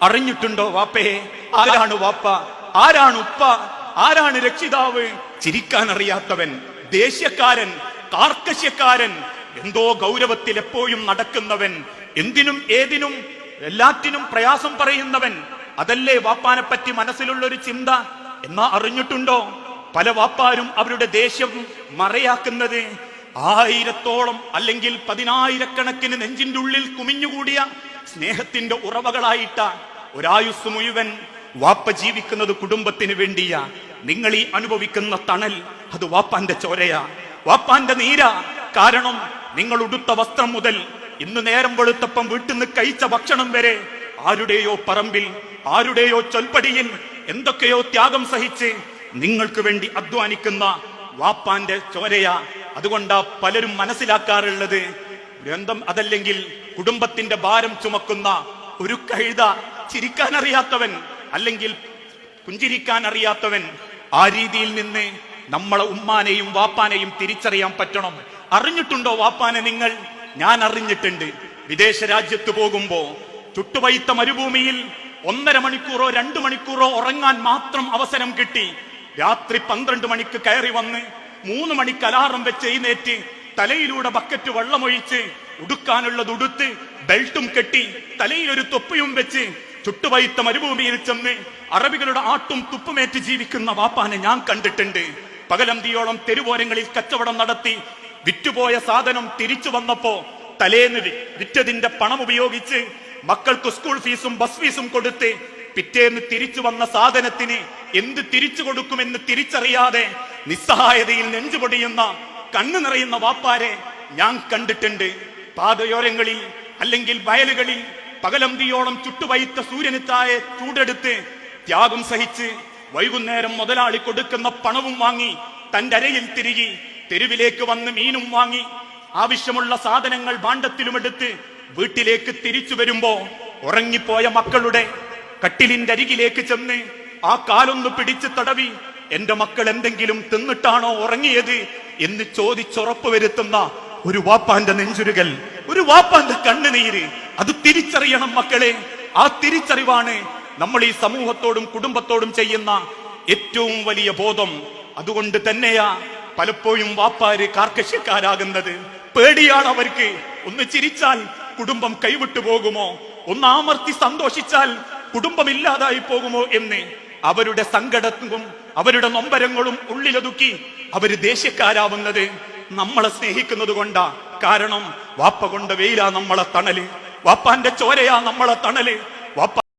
അറിഞ്ഞിട്ടുണ്ടോ വാപ്പയെ? ആരാണ് വാപ്പ, ആരാണ് ഉപ്പ, ആരാണ് രക്ഷിതാവ്? ചിരിക്കാൻ അറിയാത്തവൻ, ദേഷ്യക്കാരൻ, കാർക്കശ്യക്കാരൻ, എന്തോ ഗൗരവത്തിൽ എപ്പോഴും നടക്കുന്നവൻ, എന്തിനും ഏതിനും എല്ലാറ്റിനും പ്രയാസം പറയുന്നവൻ, അതല്ലേ വാപ്പാനെ പറ്റി മനസ്സിലുള്ളൊരു ചിന്ത. എന്നാ അറിഞ്ഞിട്ടുണ്ടോ പല വാപ്പാരും അവരുടെ ദേഷ്യം മറയാക്കുന്നത് 1000-ഓളം അല്ലെങ്കിൽ 10,000-കണക്കിന് നെഞ്ചിന്റെ ഉള്ളിൽ കുമിഞ്ഞുകൂടിയ സ്നേഹത്തിന്റെ ഉറവകളായിട്ട ഒരായുസ് മുഴുവൻ വാപ്പ ജീവിക്കുന്നത് കുടുംബത്തിന് വേണ്ടിയാ. നിങ്ങൾ ഈ അനുഭവിക്കുന്ന തണൽ അത് വാപ്പാന്റെ ചോരയാ, വാപ്പാന്റെ നീരാ. കാരണം നിങ്ങൾ ഉടുത്ത വസ്ത്രം മുതൽ ഇന്ന് നേരം വെളുത്തപ്പം വീട്ടിൽ നിന്ന് കഴിച്ച ഭക്ഷണം വരെ ആരുടെയോ പറമ്പിൽ, ആരുടെയോ ചൊൽപ്പടിയിൽ എന്തൊക്കെയോ ത്യാഗം സഹിച്ച് നിങ്ങൾക്ക് വേണ്ടി അധ്വാനിക്കുന്ന വാപ്പാന്റെ ചോരയാ. അതുകൊണ്ടാ പലരും മനസ്സിലാക്കാറുള്ളത് ഗ്രന്ഥം അതല്ലെങ്കിൽ കുടുംബത്തിന്റെ ഭാരം ചുമക്കുന്ന ഒരു കഴുത, ചിരിക്കാൻ അറിയാത്തവൻ അല്ലെങ്കിൽ പുഞ്ചിരിക്കാൻ അറിയാത്തവൻ. ആ രീതിയിൽ നിന്ന് നമ്മളെ ഉമ്മാനെയും വാപ്പാനെയും തിരിച്ചറിയാൻ പറ്റണം. അറിഞ്ഞിട്ടുണ്ടോ വാപ്പാനെ നിങ്ങൾ? ഞാൻ അറിഞ്ഞിട്ടുണ്ട്. വിദേശ രാജ്യത്ത് പോകുമ്പോ ചുട്ടുപഴുത്ത മരുഭൂമിയിൽ 1.5 മണിക്കൂറോ 2 മണിക്കൂറോ ഉറങ്ങാൻ മാത്രം അവസരം കിട്ടി. രാത്രി 12 മണിക്ക് കയറി വന്ന് 3 മണിക്ക് അലാറം വെച്ച് എഴുന്നേറ്റ് തലയിലൂടെ ബക്കറ്റ് വെള്ളമൊഴിച്ച് ഉടുക്കാനുള്ളത് ഉടുത്ത് ബെൽറ്റും കെട്ടി തലയിലൊരു തൊപ്പിയും വെച്ച് ചുട്ടുപഴുത്ത മരുഭൂമിയിൽ ചെന്ന് അറബികളുടെ ആട്ടും തുപ്പുമേറ്റ് ജീവിക്കുന്ന വാപ്പാനെ ഞാൻ കണ്ടിട്ടുണ്ട്. പകലന്തിയോളം തെരുവോരങ്ങളിൽ കച്ചവടം നടത്തി വിറ്റുപോയ സാധനം തിരിച്ചു വന്നപ്പോ തലേന്ന് വിറ്റതിന്റെ പണം ഉപയോഗിച്ച് മക്കൾക്ക് സ്കൂൾ ഫീസും ബസ് ഫീസും കൊടുത്ത് പിറ്റേന്ന് തിരിച്ചു വന്ന സാധനത്തിന് എന്ത് തിരിച്ചു കൊടുക്കുമെന്ന് തിരിച്ചറിയാതെ നിസ്സഹായതയിൽ നെഞ്ചുപൊടിയുന്ന കണ്ണു നിറയുന്ന വാപ്പാരെ ഞാൻ കണ്ടിട്ടുണ്ട്. പാതയോരങ്ങളിൽ അല്ലെങ്കിൽ വയലുകളിൽ പകലന്തിയോളം ചുട്ടുപഴുത്ത സൂര്യന് താഴെ ചൂടെടുത്ത് ത്യാഗം സഹിച്ച് വൈകുന്നേരം മുതലാളി കൊടുക്കുന്ന പണവും വാങ്ങി തന്റെ അരയിൽ തിരികെ തെരുവിലേക്ക് വന്ന് മീനും വാങ്ങി ആവശ്യമുള്ള സാധനങ്ങൾ ഭാണ്ഡത്തിലുമെടുത്ത് വീട്ടിലേക്ക് തിരിച്ചു വരുമ്പോ ഉറങ്ങിപ്പോയ മക്കളുടെ കട്ടിലിന്റെ അരികിലേക്ക് ചെന്ന് ആ കാലൊന്ന് പിടിച്ച് തടവി എന്റെ മക്കൾ എന്തെങ്കിലും തിന്നിട്ടാണോ ഉറങ്ങിയത് എന്ന് ചോദിച്ചുറപ്പ് വരുത്തുന്ന ഒരു വാപ്പാന്റെ നെഞ്ചുരുകൽ, ഒരു വാപ്പാന്റെ കണ്ണുനീര്, അത് തിരിച്ചറിയണം മക്കളെ. ആ തിരിച്ചറിവാണ് നമ്മൾ ഈ സമൂഹത്തോടും കുടുംബത്തോടും ചെയ്യുന്ന ഏറ്റവും വലിയ ബോധം. അതുകൊണ്ട് തന്നെയാ പലപ്പോഴും വാപ്പാര് കാർക്കശ്യക്കാരാകുന്നത്. പേടിയാണ് അവർക്ക്. ഒന്ന് ചിരിച്ചാൽ കുടുംബം കൈവിട്ടു പോകുമോ, ഒന്ന് ആമർത്തി സന്തോഷിച്ചാൽ കുടുംബം ഇല്ലാതായി പോകുമോ എന്ന്. അവരുടെ സങ്കടവും അവരുടെ നൊമ്പരങ്ങളും ഉള്ളിലൊതുക്കി അവര് ദേഷ്യക്കാരാവുന്നത് നമ്മളെ സ്നേഹിക്കുന്നത് കൊണ്ടാ. കാരണം വാപ്പ കൊണ്ട് വെയിലാ നമ്മളെ തണല്, വാപ്പാന്റെ ചോരയാ നമ്മളെ തണല്, വാപ്പ